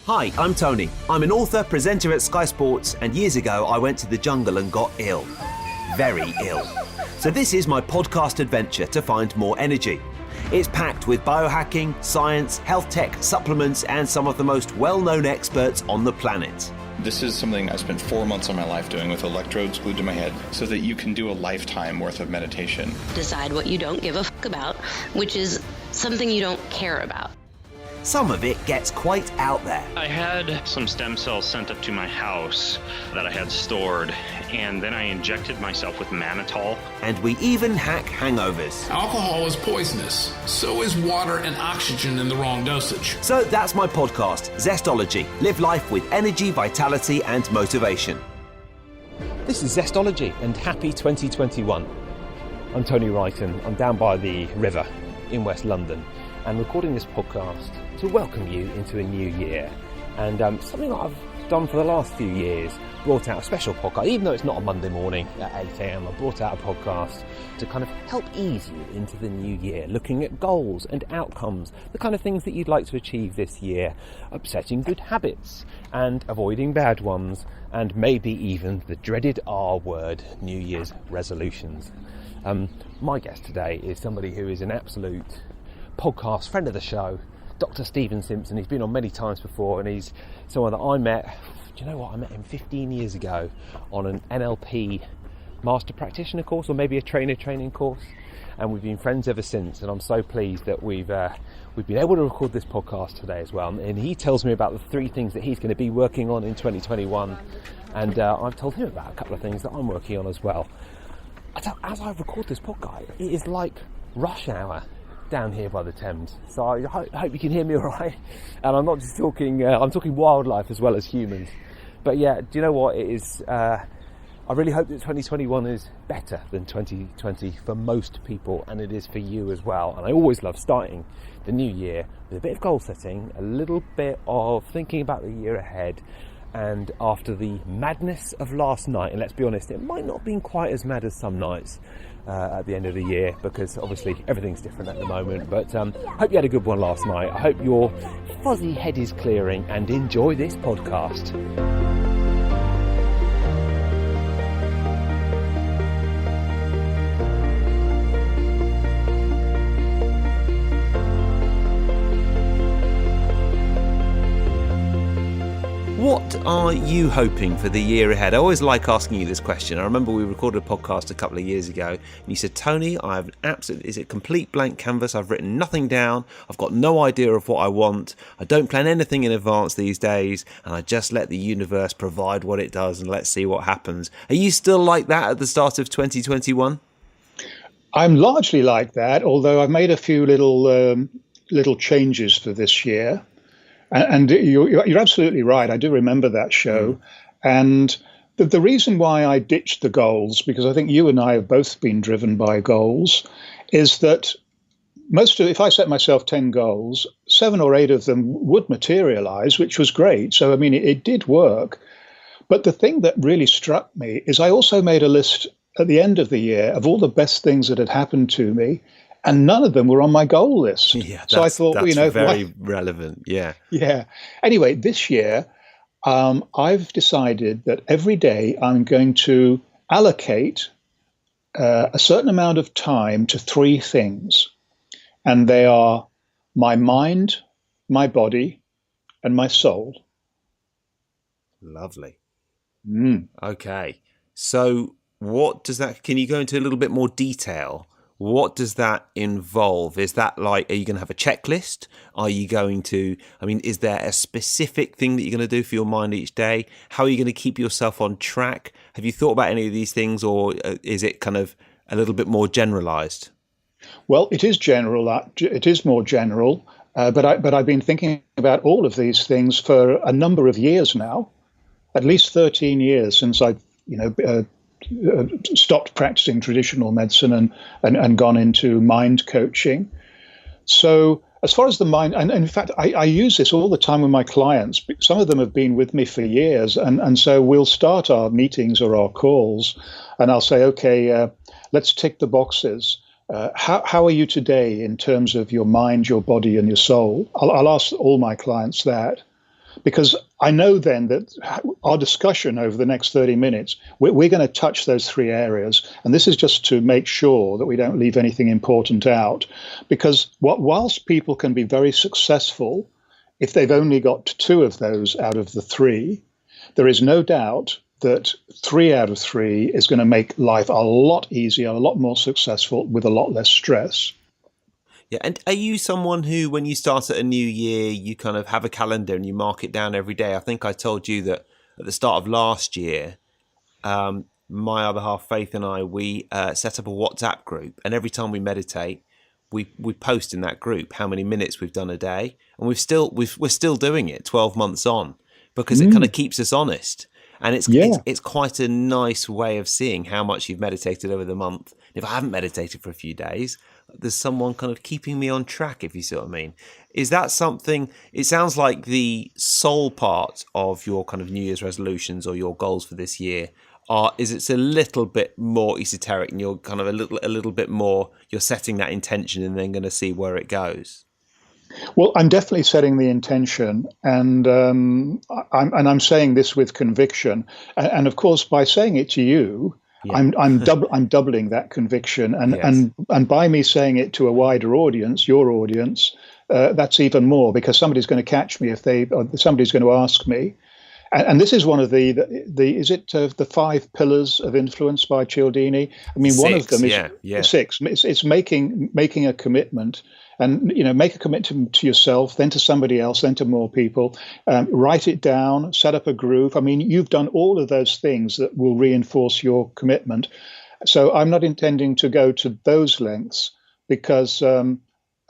Hi, I'm Tony. I'm an author, presenter at Sky Sports, and years ago I went to the jungle and got ill. Very ill. So this is my podcast adventure to find more energy. It's packed with biohacking, science, health tech, supplements, and some of the most well-known experts on the planet. This is something I spent 4 months of my life doing with electrodes glued to my head so that you can do a lifetime worth of meditation. Decide what you don't give a fuck about, which is something you don't care about. Some of it gets quite out there. I had some stem cells sent up to my house that I had stored, and then I injected myself with mannitol. And we even hack hangovers. Alcohol is poisonous. So is water and oxygen in the wrong dosage. So that's my podcast, Zestology. Live life with energy, vitality, and motivation. This is Zestology, and happy 2021. I'm Tony Wrighton. I'm down by the river in West London and recording this podcast to welcome you into a new year. And something that I've done for the last few years, brought out a special podcast, even though it's not a Monday morning at 8 a.m, I brought out a podcast to kind of help ease you into the new year, looking at goals and outcomes, the kind of things that you'd like to achieve this year, setting good habits and avoiding bad ones, and maybe even the dreaded R word, New Year's resolutions. My guest today is somebody who is an absolute podcast friend of the show, Dr. Simpson. He's been on many times before, and he's someone that I met, do you know what, I met him 15 years ago on an NLP master practitioner course, or maybe a trainer training course, and we've been friends ever since. And I'm so pleased that we've been able to record this podcast today as well. And he tells me about the 3 things that he's going to be working on in 2021, and I've told him about a couple of things that I'm working on as well. As I record this podcast, it is like rush hour down here by the Thames, so I hope you can hear me all right. And I'm not just talking, I'm talking wildlife as well as humans. But yeah, do you know what, it is, I really hope that 2021 is better than 2020 for most people, and it is for you as well. And I always love starting the new year with a bit of goal setting, a little bit of thinking about the year ahead. And after the madness of last night, and let's be honest, it might not have been quite as mad as some nights at the end of the year, because obviously everything's different at the moment, but hope you had a good one last night. I hope your fuzzy head is clearing, and enjoy this podcast. What are you hoping for the year ahead? I always like asking you this question. I remember we recorded a podcast a couple of years ago, and you said, Tony, I have is it complete blank canvas? I've written nothing down. I've got no idea of what I want. I don't plan anything in advance these days, and I just let the universe provide what it does, and let's see what happens. Are you still like that at the start of 2021? I'm largely like that, although I've made a few little changes for this year. And you're absolutely right. I do remember that show. And the reason why I ditched the goals, because I think you and I have both been driven by goals, is that if I set myself 10 goals, 7 or 8 of them would materialize, which was great. So, I mean, it did work. But the thing that really struck me is I also made a list at the end of the year of all the best things that had happened to me, and none of them were on my goal list. Yeah, so I thought, that's very relevant. Yeah. Yeah. Anyway, this year, I've decided that every day I'm going to allocate a certain amount of time to 3 things. And they are my mind, my body, and my soul. Lovely. Okay. So what does that, can you go into a little bit more detail? What does that involve? Is that like, are you going to have a checklist? Are you going to, is there a specific thing that you're going to do for your mind each day? How are you going to keep yourself on track? Have you thought about any of these things, or is it kind of a little bit more generalized? Well, it is general. It is more general, but I've been thinking about all of these things for a number of years now, at least 13 years since I've, stopped practicing traditional medicine and gone into mind coaching. So as far as the mind, and in fact, I use this all the time with my clients. Some of them have been with me for years. And so we'll start our meetings or our calls, and I'll say, okay, let's tick the boxes. How are you today in terms of your mind, your body, and your soul? I'll ask all my clients that. Because I know then that our discussion over the next 30 minutes, we're going to touch those three areas. And this is just to make sure that we don't leave anything important out. Because whilst people can be very successful, if they've only got two of those out of the three, there is no doubt that 3 out of 3 is going to make life a lot easier, a lot more successful, with a lot less stress. Yeah, and are you someone who, when you start at a new year, you kind of have a calendar and you mark it down every day? I think I told you that at the start of last year, my other half, Faith, and I, we set up a WhatsApp group, and every time we meditate, we post in that group how many minutes we've done a day, and we're still doing it 12 months on, because it kind of keeps us honest. And it's quite a nice way of seeing how much you've meditated over the month. If I haven't meditated for a few days, there's someone kind of keeping me on track, if you see what I mean. Is that something, it sounds like the soul part of your kind of New Year's resolutions or your goals for this year it's a little bit more esoteric, and you're kind of a little bit more, you're setting that intention and then going to see where it goes. Well, I'm definitely setting the intention, and I'm saying this with conviction. And of course, by saying it to you, I'm doubling that conviction. And by me saying it to a wider audience, your audience, that's even more, because somebody's going to catch me or somebody's going to ask me. And this is one of the the 5 pillars of influence by Cialdini? I mean, 6, one of them is 6. It's making a commitment. And, make a commitment to yourself, then to somebody else, then to more people. Write it down, set up a group. I mean, you've done all of those things that will reinforce your commitment. So I'm not intending to go to those lengths, because frankly,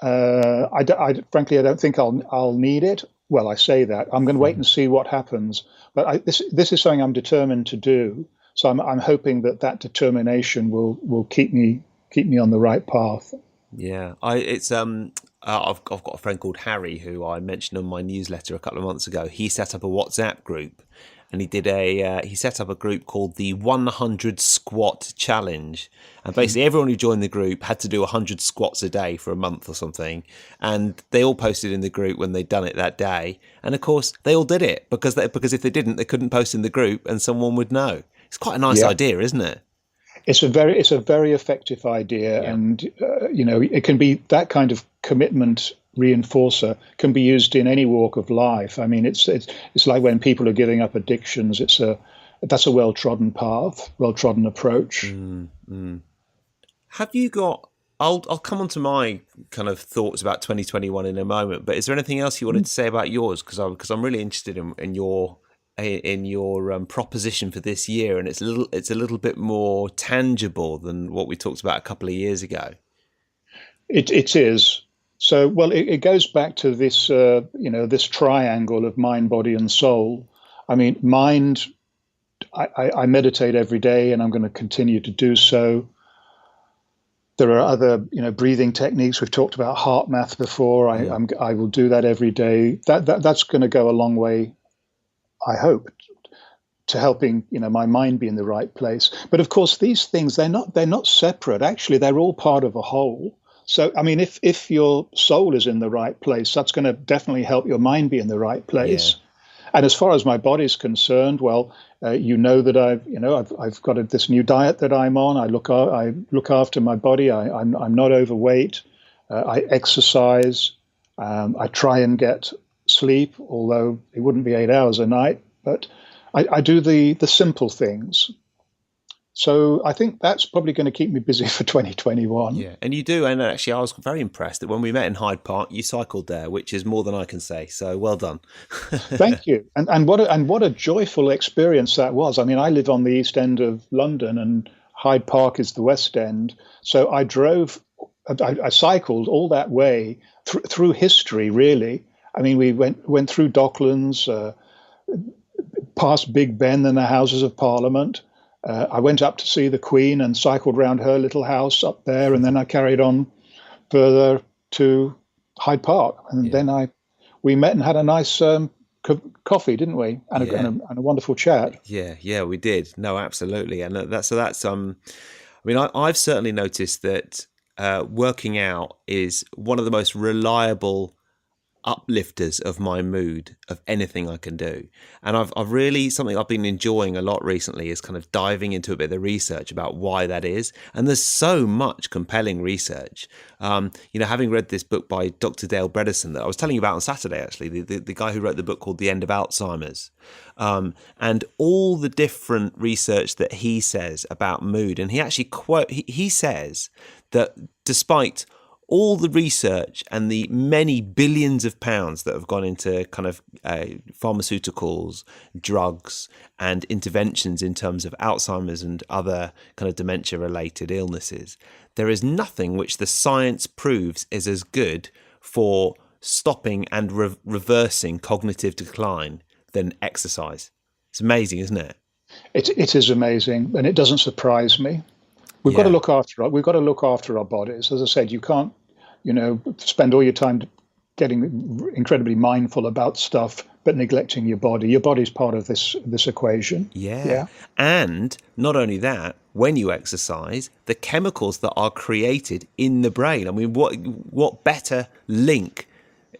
I don't think I'll need it. Well, I say that. I'm going to wait and see what happens. But this is something I'm determined to do. So I'm hoping that determination will keep me on the right path. Yeah, I've got a friend called Harry who I mentioned on my newsletter a couple of months ago. He set up a WhatsApp group, and he set up a group called the 100 Squat Challenge. And basically everyone who joined the group had to do 100 squats a day for a month or something. And they all posted in the group when they'd done it that day. And of course they all did it because if they didn't, they couldn't post in the group and someone would know. It's quite a nice idea, isn't it? It's a very effective idea, and it can be, that kind of commitment reinforcer can be used in any walk of life. I mean, it's like when people are giving up addictions. That's a well-trodden path, well-trodden approach. Have you got? I'll come on to my kind of thoughts about 2021 in a moment. But is there anything else you wanted to say about yours? Because I'm really interested in your proposition for this year, and it's a little bit more tangible than what we talked about a couple of years ago. It is. So, well, it goes back to this this triangle of mind, body, and soul. I mean, mind, I meditate every day, and I'm going to continue to do so. There are other breathing techniques. We've talked about heart math before. I will do that every day. That's going to go a long way, I hope, to helping my mind be in the right place. But of course, these things, they're not separate. Actually, they're all part of a whole. So I mean, if your soul is in the right place, that's going to definitely help your mind be in the right place. Yeah. And as far as my body's concerned, well, that I've got this new diet that I'm on. I look after my body. I'm not overweight. I exercise. I try and get sleep, although it wouldn't be 8 hours a night, but I do the simple things. So I think that's probably going to keep me busy for 2021. Yeah, and you do. And actually, I was very impressed that when we met in Hyde Park, you cycled there, which is more than I can say. So well done. Thank you. And what a joyful experience that was. I mean, I live on the East End of London, and Hyde Park is the West End. So I cycled all that way through history, really. I mean, we went through Docklands, past Big Ben and the Houses of Parliament. I went up to see the Queen and cycled round her little house up there, and then I carried on further to Hyde Park, and then we met and had a nice coffee, didn't we? And a wonderful chat. Yeah, we did. No, absolutely, and that's. I mean, I've certainly noticed that working out is one of the most reliable uplifters of my mood of anything I can do. And I've really, something I've been enjoying a lot recently is kind of diving into a bit of the research about why that is. And there's so much compelling research. Having read this book by Dr. Dale Bredesen that I was telling you about on Saturday, actually, the guy who wrote the book called The End of Alzheimer's, and all the different research that he says about mood. And he actually he says that despite all the research and the many billions of pounds that have gone into kind of pharmaceuticals, drugs, and interventions in terms of Alzheimer's and other kind of dementia-related illnesses, there is nothing which the science proves is as good for stopping and reversing cognitive decline than exercise. It's amazing, isn't it? It is amazing, and it doesn't surprise me. We've got to look after our bodies. As I said, you can't, spend all your time getting incredibly mindful about stuff, but neglecting your body. Your body's part of this equation. Yeah. And not only that, when you exercise, the chemicals that are created in the brain. I mean, what better link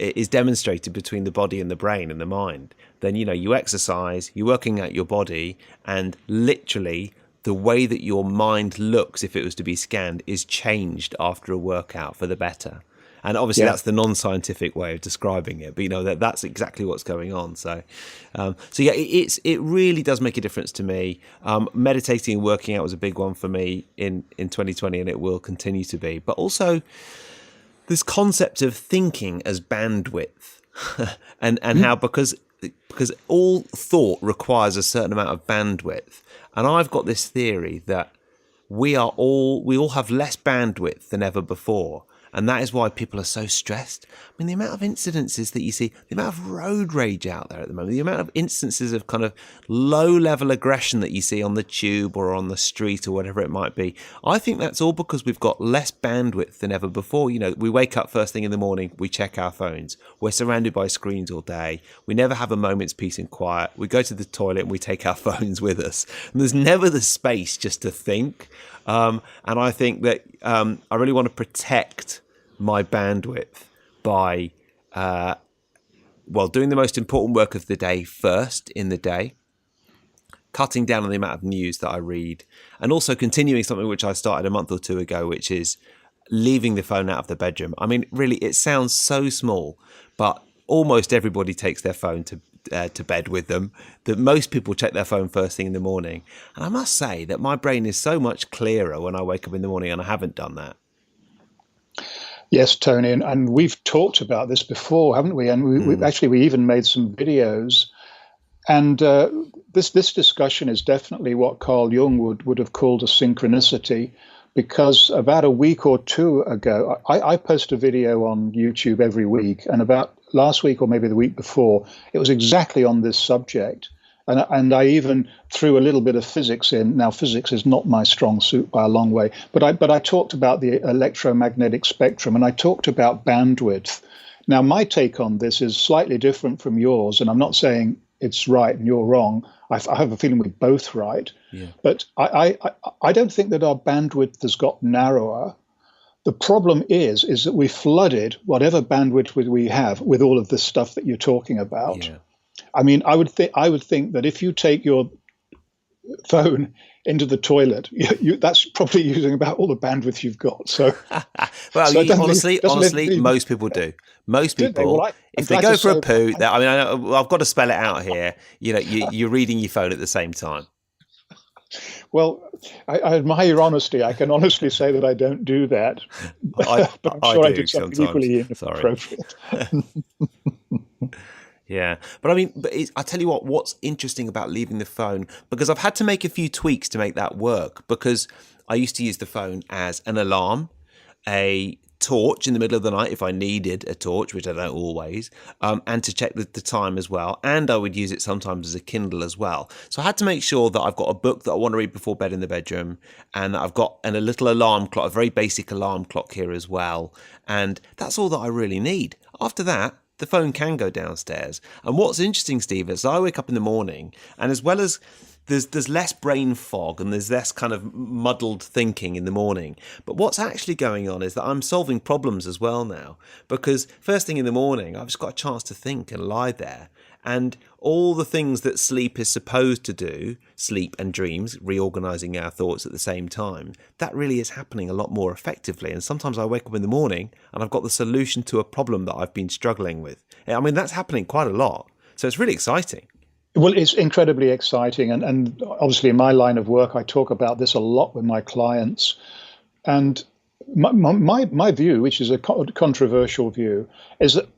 is demonstrated between the body and the brain and the mind than, you exercise, you're working out your body, and literally the way that your mind looks, if it was to be scanned, is changed after a workout for the better. And obviously that's the non-scientific way of describing it, but that's exactly what's going on. So it really does make a difference to me. Meditating and working out was a big one for me in 2020, and it will continue to be. But also this concept of thinking as bandwidth, and how because all thought requires a certain amount of bandwidth. And I've got this theory that we all have less bandwidth than ever before. And that is why people are so stressed. I mean, the amount of incidences that you see, the amount of road rage out there at the moment, the amount of instances of kind of low-level aggression that you see on the tube or on the street or whatever it might be, I think that's all because we've got less bandwidth than ever before. We wake up first thing in the morning, we check our phones. We're surrounded by screens all day. We never have a moment's peace and quiet. We go to the toilet and we take our phones with us. And there's never the space just to think. And I think that I really want to protect my bandwidth by doing the most important work of the day first in the day, cutting down on the amount of news that I read, and also continuing something which I started a month or two ago, which is leaving the phone out of the bedroom. I mean, really, it sounds so small, but almost everybody takes their phone to bed with them, that most people check their phone first thing in the morning. And I must say that my brain is so much clearer when I wake up in the morning, and I haven't done that. Yes, Tony, and we've talked about this before, haven't we? And we even made some videos. And this discussion is definitely what Carl Jung would have called a synchronicity, because about a week or two ago, I post a video on YouTube every week, and about last week or maybe the week before, it was exactly on this subject. And I even threw a little bit of physics in. Now, physics is not my strong suit by a long way, but I talked about the electromagnetic spectrum, and I talked about bandwidth. Now, my take on this is slightly different from yours, and I'm not saying it's right and you're wrong. I have a feeling we're both right. Yeah. But I don't think that our bandwidth has got narrower. The problem is that we flooded whatever bandwidth we have with all of this stuff that you're talking about. Yeah. I mean, I would think that if you take your phone into the toilet, that's probably using about all the bandwidth you've got. So, honestly, most people do. Most people, if they go for a poo, I've got to spell it out here. You're reading your phone at the same time. Well, I admire your honesty. I can honestly say that I don't do that. But I'm sure I did something sometimes. Equally inappropriate. Yeah, but I tell you what's interesting about leaving the phone, because I've had to make a few tweaks to make that work, because I used to use the phone as an alarm, a torch in the middle of the night if I needed a torch, which I don't always, and to check the time as well. And I would use it sometimes as a Kindle as well. So I had to make sure that I've got a book that I want to read before bed in the bedroom, and that I've got a little alarm clock, a very basic alarm clock here as well. And that's all that I really need. After that, the phone can go downstairs. And what's interesting, Steve, is I wake up in the morning, and as well as there's less brain fog and there's less kind of muddled thinking in the morning. But what's actually going on is that I'm solving problems as well now, because first thing in the morning, I've just got a chance to think and lie there. And all the things that sleep is supposed to do, sleep and dreams, reorganizing our thoughts at the same time, that really is happening a lot more effectively. And sometimes I wake up in the morning and I've got the solution to a problem that I've been struggling with. I mean, that's happening quite a lot. So it's really exciting. Well, it's incredibly exciting. And obviously in my line of work, I talk about this a lot with my clients. And my view, which is a controversial view, is that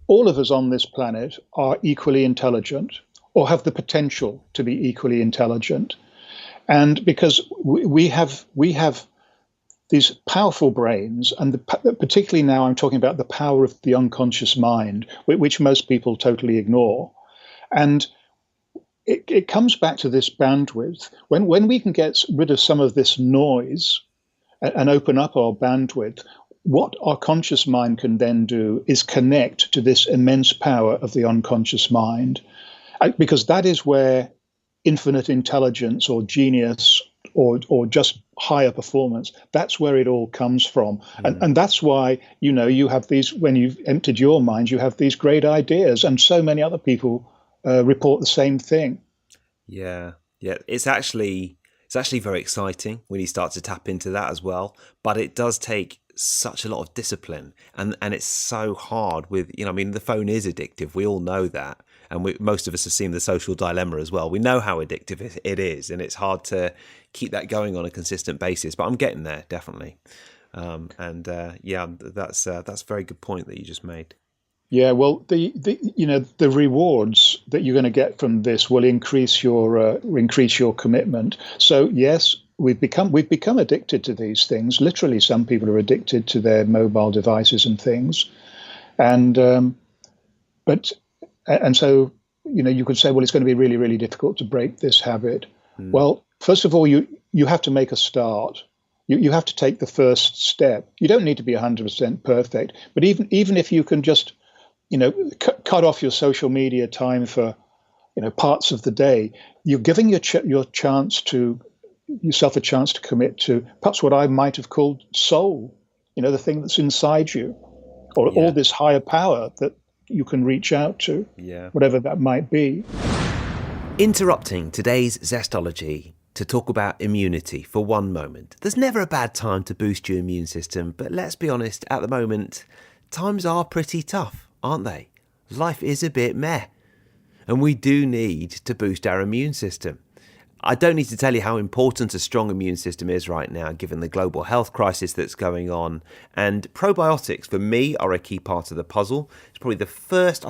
all of us on this planet are equally intelligent or have the potential to be equally intelligent. And because we have these powerful brains, and particularly now I'm talking about the power of the unconscious mind, which most people totally ignore. And it comes back to this bandwidth. When we can get rid of some of this noise and open up our bandwidth, what our conscious mind can then do is connect to this immense power of the unconscious mind, because that is where infinite intelligence or genius or just higher performance, that's where it all comes from. And that's why, you have these, when you've emptied your mind, you have these great ideas, and so many other people report the same thing. Yeah. It's actually very exciting when you start to tap into that as well. But it does take such a lot of discipline, and it's so hard with, the phone is addictive. We all know that. And most of us have seen The Social Dilemma as well. We know how addictive it is, and it's hard to keep that going on a consistent basis. But I'm getting there, definitely. That's a very good point that you just made. Yeah, well, the rewards that you're going to get from this will increase your commitment. So yes, we've become addicted to these things. Literally, some people are addicted to their mobile devices and things, and so you could say, well, it's going to be really, really difficult to break this habit. Well, first of all, you have to make a start. You have to take the first step. You don't need to be 100% perfect, but even if you can just cut off your social media time for parts of the day, you're giving yourself a chance to commit to perhaps what I might have called soul, the thing that's inside you, or all this higher power that you can reach out to, whatever that might be. Interrupting today's Zestology to talk about immunity for one moment. There's never a bad time to boost your immune system, but let's be honest, at the moment, times are pretty tough, aren't they? Life is a bit meh, and we do need to boost our immune system. I don't need to tell you how important a strong immune system is right now, given the global health crisis that's going on. And probiotics, for me, are a key part of the puzzle. It's probably the first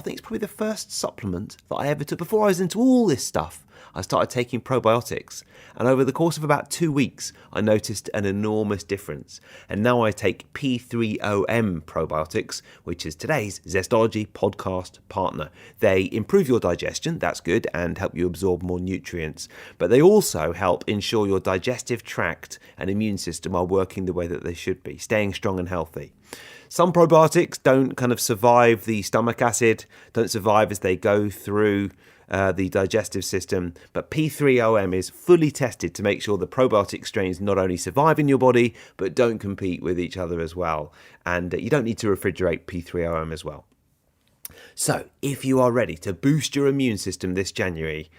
supplement that I ever took. Before I was into all this stuff, I started taking probiotics. And over the course of about 2 weeks, I noticed an enormous difference. And now I take P3OM probiotics, which is today's Zestology podcast partner. They improve your digestion, that's good, and help you absorb more nutrients. But they also help ensure your digestive tract and immune system are working the way that they should be, staying strong and healthy. Some probiotics don't kind of survive the stomach acid, don't survive as they go through the digestive system, but P3OM is fully tested to make sure the probiotic strains not only survive in your body, but don't compete with each other as well. And you don't need to refrigerate P3OM as well. So if you are ready to boost your immune system this January,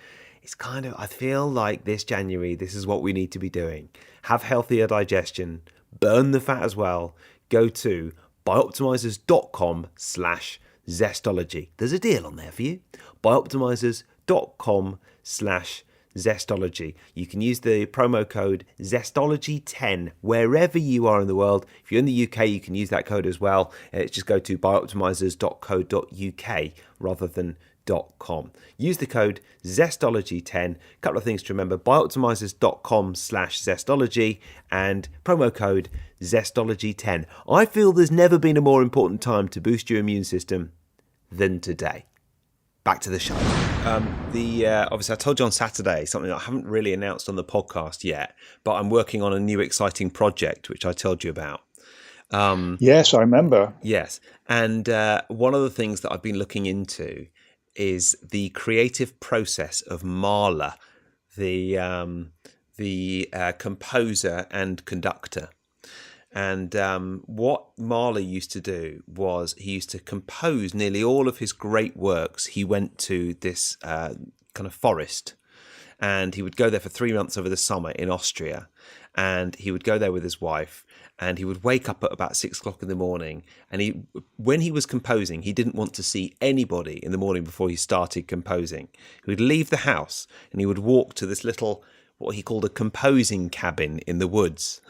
I feel like this January, this is what we need to be doing. Have healthier digestion, burn the fat as well. Go to bioptimizers.com/Zestology. There's a deal on there for you. bioptimizers.com/Zestology. You can use the promo code Zestology10 wherever you are in the world. If you're in the UK, you can use that code as well. Just go to bioptimizers.co.uk rather than .com. Use the code Zestology10. A couple of things to remember: bioptimizers.com/Zestology and promo code Zestology10. I feel there's never been a more important time to boost your immune system than today. Back to the show. Obviously, I told you on Saturday something I haven't really announced on the podcast yet, but I'm working on a new exciting project, which I told you about. Yes, I remember. Yes. And one of the things that I've been looking into is the creative process of mala the composer and conductor. And what Mahler used to do was he used to compose nearly all of his great works. He went to this kind of forest, and he would go there for 3 months over the summer in Austria, and he would go there with his wife, and he would wake up at about 6 o'clock in the morning. And when he was composing, he didn't want to see anybody in the morning before he started composing. He would leave the house and he would walk to this little, what he called a composing cabin in the woods.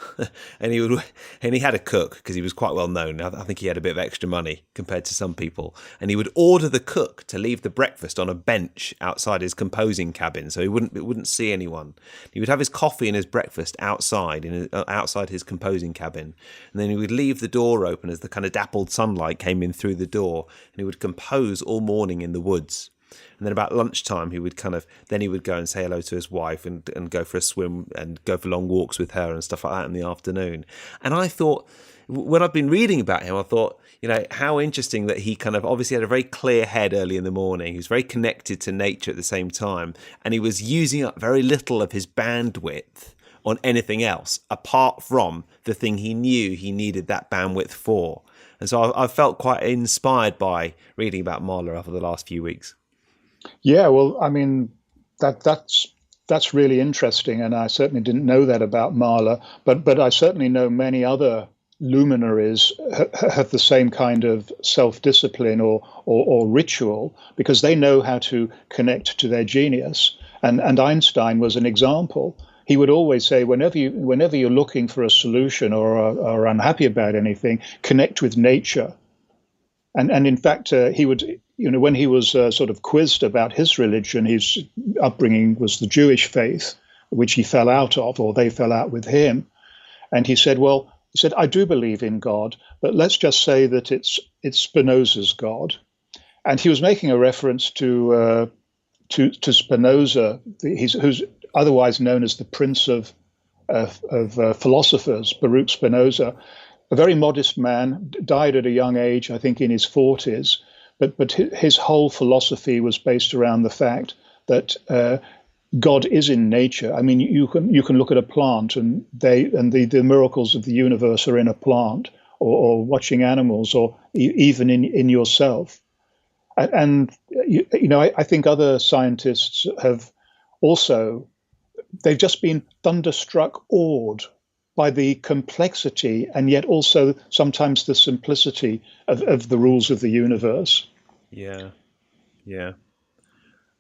and he had a cook because he was quite well known. I think he had a bit of extra money compared to some people. And he would order the cook to leave the breakfast on a bench outside his composing cabin, so he wouldn't see anyone. He would have his coffee and his breakfast outside outside his composing cabin, and then he would leave the door open as the kind of dappled sunlight came in through the door, and he would compose all morning in the woods. And then about lunchtime, he would go and say hello to his wife and go for a swim and go for long walks with her and stuff like that in the afternoon. And I thought, when I've been reading about him, I thought, how interesting that he kind of obviously had a very clear head early in the morning. He was very connected to nature at the same time. And he was using up very little of his bandwidth on anything else apart from the thing he knew he needed that bandwidth for. And so I felt quite inspired by reading about Mahler over the last few weeks. Yeah, well, I mean, that's really interesting, and I certainly didn't know that about Mahler. But I certainly know many other luminaries have the same kind of self-discipline or ritual, because they know how to connect to their genius. And Einstein was an example. He would always say, whenever you're looking for a solution or unhappy about anything, connect with nature. And in fact, he would, when he was sort of quizzed about his religion, his upbringing was the Jewish faith, which he fell out of, or they fell out with him. And he said, I do believe in God, but let's just say that it's Spinoza's God. And he was making a reference to Spinoza, who's otherwise known as the Prince of philosophers, Baruch Spinoza. A very modest man, died at a young age, I think in his 40s, but his whole philosophy was based around the fact that God is in nature. I mean, you can look at a plant, and the miracles of the universe are in a plant, or watching animals, or even in yourself. And I think other scientists have also, they've just been thunderstruck, awed by the complexity and yet also sometimes the simplicity of the rules of the universe. Yeah.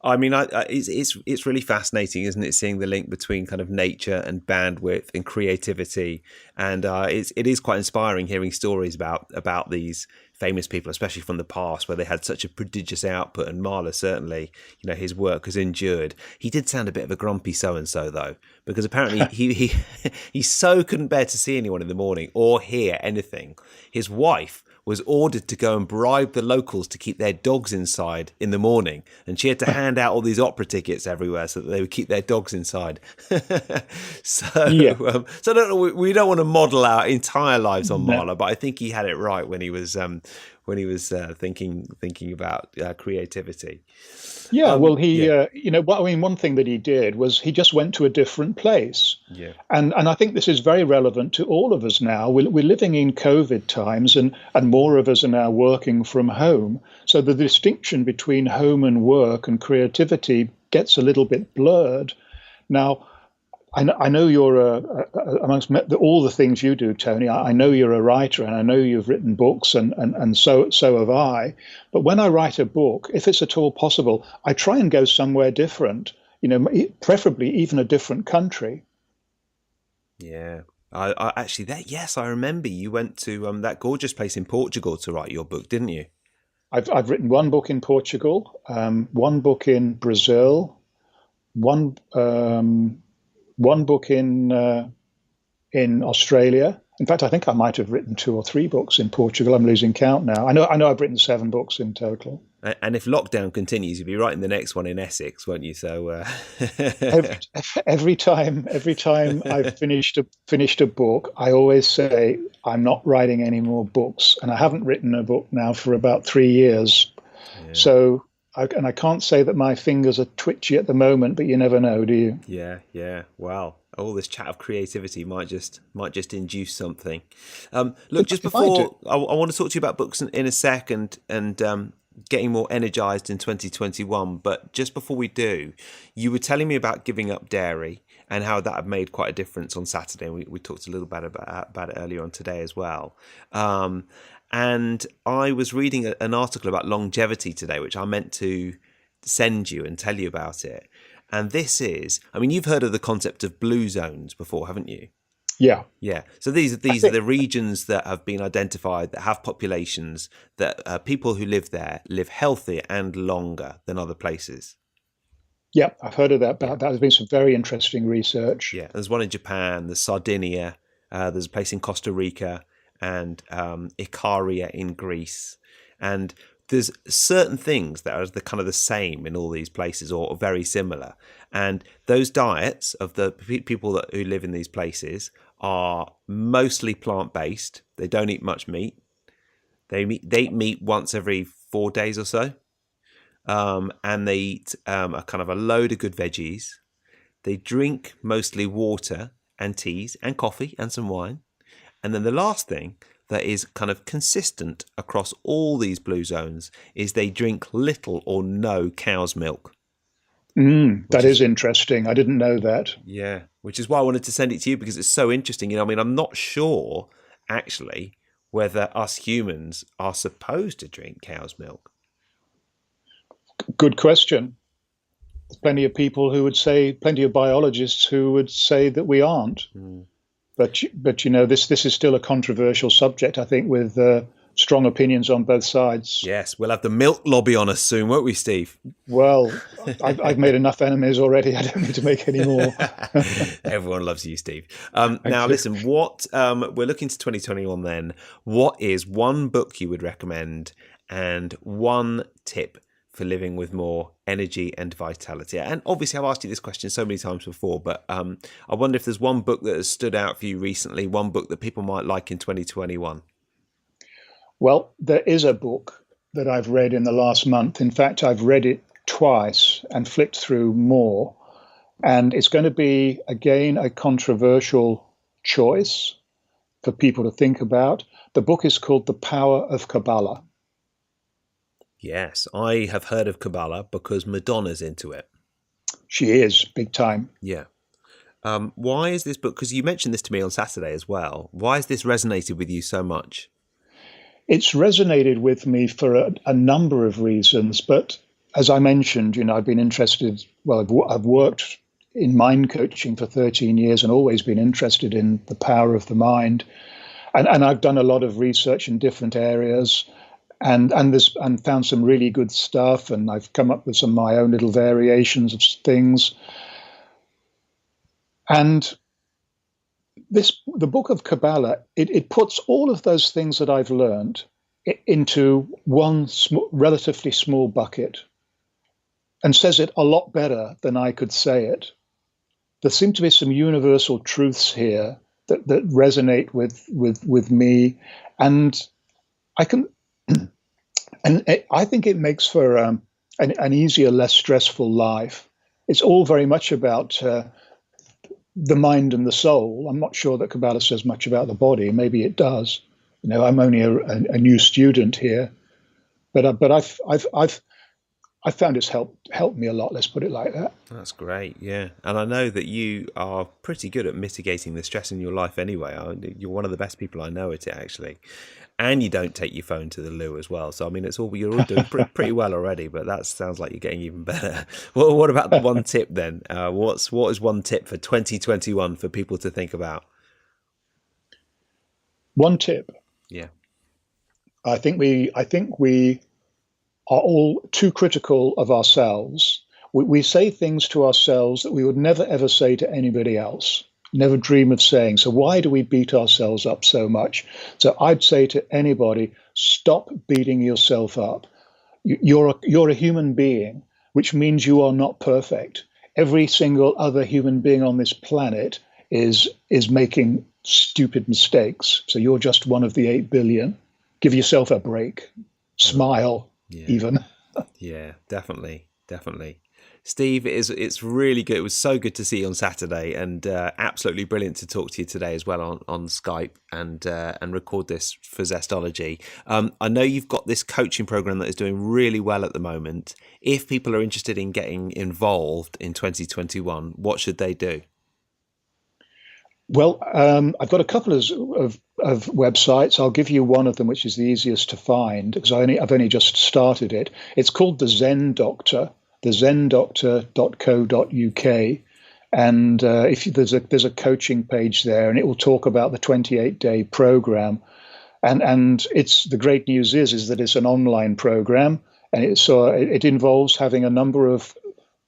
I mean, it's really fascinating, isn't it, seeing the link between kind of nature and bandwidth and creativity, and it is quite inspiring hearing stories about these famous people, especially from the past, where they had such a prodigious output. And Mahler, certainly, his work has endured. He did sound a bit of a grumpy so-and-so, though, because apparently he so couldn't bear to see anyone in the morning or hear anything. His wife was ordered to go and bribe the locals to keep their dogs inside in the morning, and she had to hand out all these opera tickets everywhere so that they would keep their dogs inside. So I don't know. We don't want to model our entire lives on Mahler, but I think he had it right when he was thinking about creativity. Yeah, well, one thing that he did was he just went to a different place. Yeah. And I think this is very relevant to all of us now. We're living in COVID times, and more of us are now working from home. So the distinction between home and work and creativity gets a little bit blurred. Now, I know you're amongst all the things you do, Tony. I know you're a writer, and I know you've written books, and so have I. But when I write a book, if it's at all possible, I try and go somewhere different. Preferably even a different country. Yeah, I actually I remember you went to that gorgeous place in Portugal to write your book, didn't you? I've written one book in Portugal, one book in Brazil, one book in Australia. In fact, I think I might have written 2 or 3 books in Portugal. I'm losing count now. I know I've written 7 books in total. And if lockdown continues, you'll be writing the next one in Essex, won't you? So every time I've finished a book, I always say I'm not writing any more books, and I haven't written a book now for about 3 years. Yeah. So And I can't say that my fingers are twitchy at the moment, but you never know, do you? Yeah. Wow. All this chat of creativity might just induce something. Look, just It might do. before I want to talk to you about books in a second and getting more energized in 2021. But just before we do, you were telling me about giving up dairy and how that had made quite a difference on Saturday. And we talked a little bit about it earlier on today as well. And I was reading an article about longevity today, which I meant to send you and tell you about it. And this is, I mean, you've heard of the concept of blue zones before, haven't you? Yeah. Yeah. So these are the regions that have been identified that have populations that people who live there live healthier and longer than other places. Yeah, I've heard of that. But there's been some very interesting research. Yeah. There's one in Japan, there's Sardinia, there's a place in Costa Rica, and Icaria in Greece. And there's certain things that are the same in all these places or very similar. And those diets of the people who live in these places are mostly plant-based. They don't eat much meat. They eat meat once every 4 days or so. And they eat a load of good veggies. They drink mostly water and teas and coffee and some wine. And then the last thing that is kind of consistent across all these blue zones is they drink little or no cow's milk. That is interesting. I didn't know that. Yeah, which is why I wanted to send it to you, because it's so interesting. I mean, I'm not sure, actually, whether us humans are supposed to drink cow's milk. Good question. There's plenty of people who would say, plenty of biologists who would say that we aren't. But this is still a controversial subject, I think, with strong opinions on both sides. Yes, we'll have the milk lobby on us soon, won't we, Steve? Well, I've made enough enemies already. I don't need to make any more. Everyone loves you, Steve. Now, listen, we're looking to 2021 then. What is one book you would recommend and one tip for living with more energy and vitality? And obviously I've asked you this question so many times before, but I wonder if there's one book that has stood out for you recently, one book that people might like in 2021. Well, there is a book that I've read in the last month. In fact, I've read it twice and flipped through more. And it's going to be, again, a controversial choice for people to think about. The book is called The Power of Kabbalah. Yes, I have heard of Kabbalah because Madonna's into it. She is, big time. Yeah. Why is this book, because you mentioned this to me on Saturday as well, why has this resonated with you so much? It's resonated with me for a number of reasons, but as I mentioned, I've been interested, I've worked in mind coaching for 13 years and always been interested in the power of the mind. And I've done a lot of research in different areas. And found some really good stuff, and I've come up with some of my own little variations of things. And the book of Kabbalah, it puts all of those things that I've learned into one relatively small bucket, and says it a lot better than I could say it. There seem to be some universal truths here that resonate with me, and I can. And I think it makes for an easier, less stressful life. It's all very much about the mind and the soul. I'm not sure that Kabbalah says much about the body. Maybe it does. I'm only a new student here, but I've found it's helped me a lot. Let's put it like that. That's great, yeah. And I know that you are pretty good at mitigating the stress in your life anyway. You're one of the best people I know at it, actually. And you don't take your phone to the loo as well. So, I mean, you're all doing pretty well already, but that sounds like you're getting even better. Well, what about the one tip then? What is one tip for 2021 for people to think about? One tip. Yeah. I think we are all too critical of ourselves. We say things to ourselves that we would never, ever say to anybody else. Never dream of saying. So why do we beat ourselves up so much? So I'd say to anybody, stop beating yourself up. You're a human being, which means you are not perfect. Every single other human being on this planet is making stupid mistakes. So you're just one of the 8 billion. Give yourself a break. Smile, even. Yeah, definitely. Steve, it's really good. It was so good to see you on Saturday, and absolutely brilliant to talk to you today as well on Skype and record this for Zestology. I know you've got this coaching program that is doing really well at the moment. If people are interested in getting involved in 2021, what should they do? Well, I've got a couple of websites. I'll give you one of them, which is the easiest to find, because I've only just started it. It's called the Zen Doctor, thezendoctor.co.uk. And if there's a coaching page there, and it will talk about the 28-day program. And it's the great news is that it's an online program, and it involves having a number of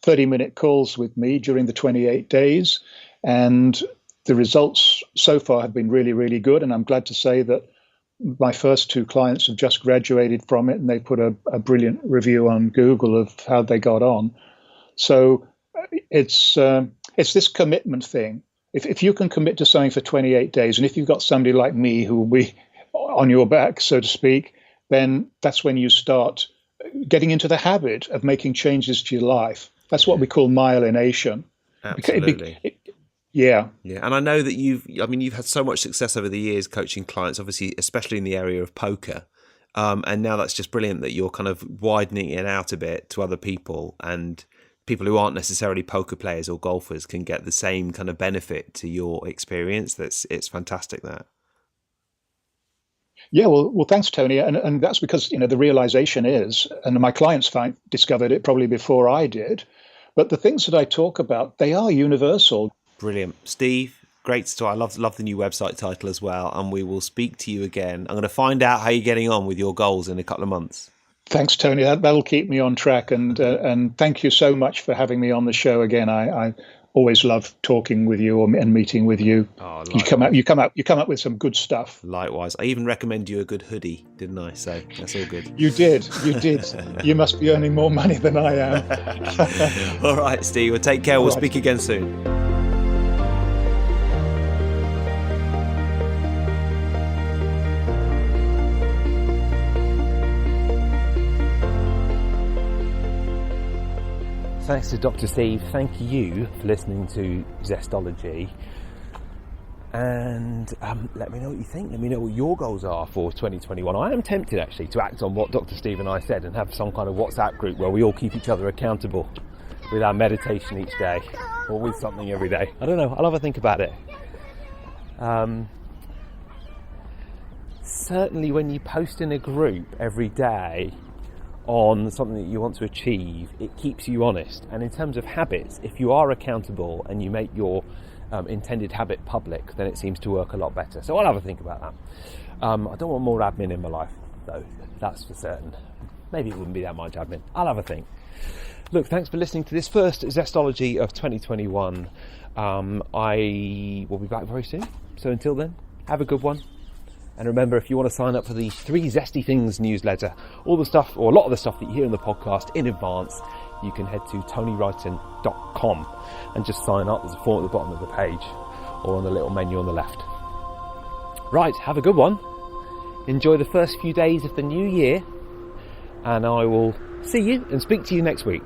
30-minute calls with me during the 28 days, and the results so far have been really, really good, and I'm glad to say that my first two clients have just graduated from it, and they put a brilliant review on Google of how they got on. So it's this commitment thing. If you can commit to something for 28 days, and if you've got somebody like me who will be on your back, so to speak, then that's when you start getting into the habit of making changes to your life. That's what we call myelination. Absolutely. Yeah. And I know that you've had so much success over the years coaching clients, obviously, especially in the area of poker. And now that's just brilliant that you're kind of widening it out a bit to other people, and people who aren't necessarily poker players or golfers can get the same kind of benefit to your experience. It's fantastic that. Yeah, well, thanks, Tony. And that's because, the realization is, and my clients discovered it probably before I did, but the things that I talk about, they are universal. Brilliant. Steve, great to talk. I love the new website title as well. And we will speak to you again. I'm going to find out how you're getting on with your goals in a couple of months. Thanks, Tony. That'll keep me on track. And thank you so much for having me on the show again. I always love talking with you and meeting with you. Oh, you come up with some good stuff. Likewise. I even recommend you a good hoodie, didn't I? So that's all good. You did. You must be earning more money than I am. All right, Steve. Well, take care. We'll speak again soon. Thanks to Dr. Steve. Thank you for listening to Zestology. And let me know what you think. Let me know what your goals are for 2021. I am tempted, actually, to act on what Dr. Steve and I said and have some kind of WhatsApp group where we all keep each other accountable with our meditation each day, or with something every day. I don't know. I'll have a think about it. Certainly when you post in a group every day on something that you want to achieve, it keeps you honest. And in terms of habits, if you are accountable and you make your intended habit public, then it seems to work a lot better. So I'll have a think about that. I don't want more admin in my life, though, that's for certain. Maybe it wouldn't be that much admin. I'll have a think. Look, thanks for listening to this first Zestology of 2021. I will be back very soon. So until then, have a good one. And remember, if you want to sign up for the 3 Zesty Things newsletter, all the stuff, or a lot of the stuff that you hear in the podcast in advance, you can head to tonywrighton.com and just sign up. There's a form at the bottom of the page or on the little menu on the left. Right, have a good one. Enjoy the first few days of the new year, and I will see you and speak to you next week.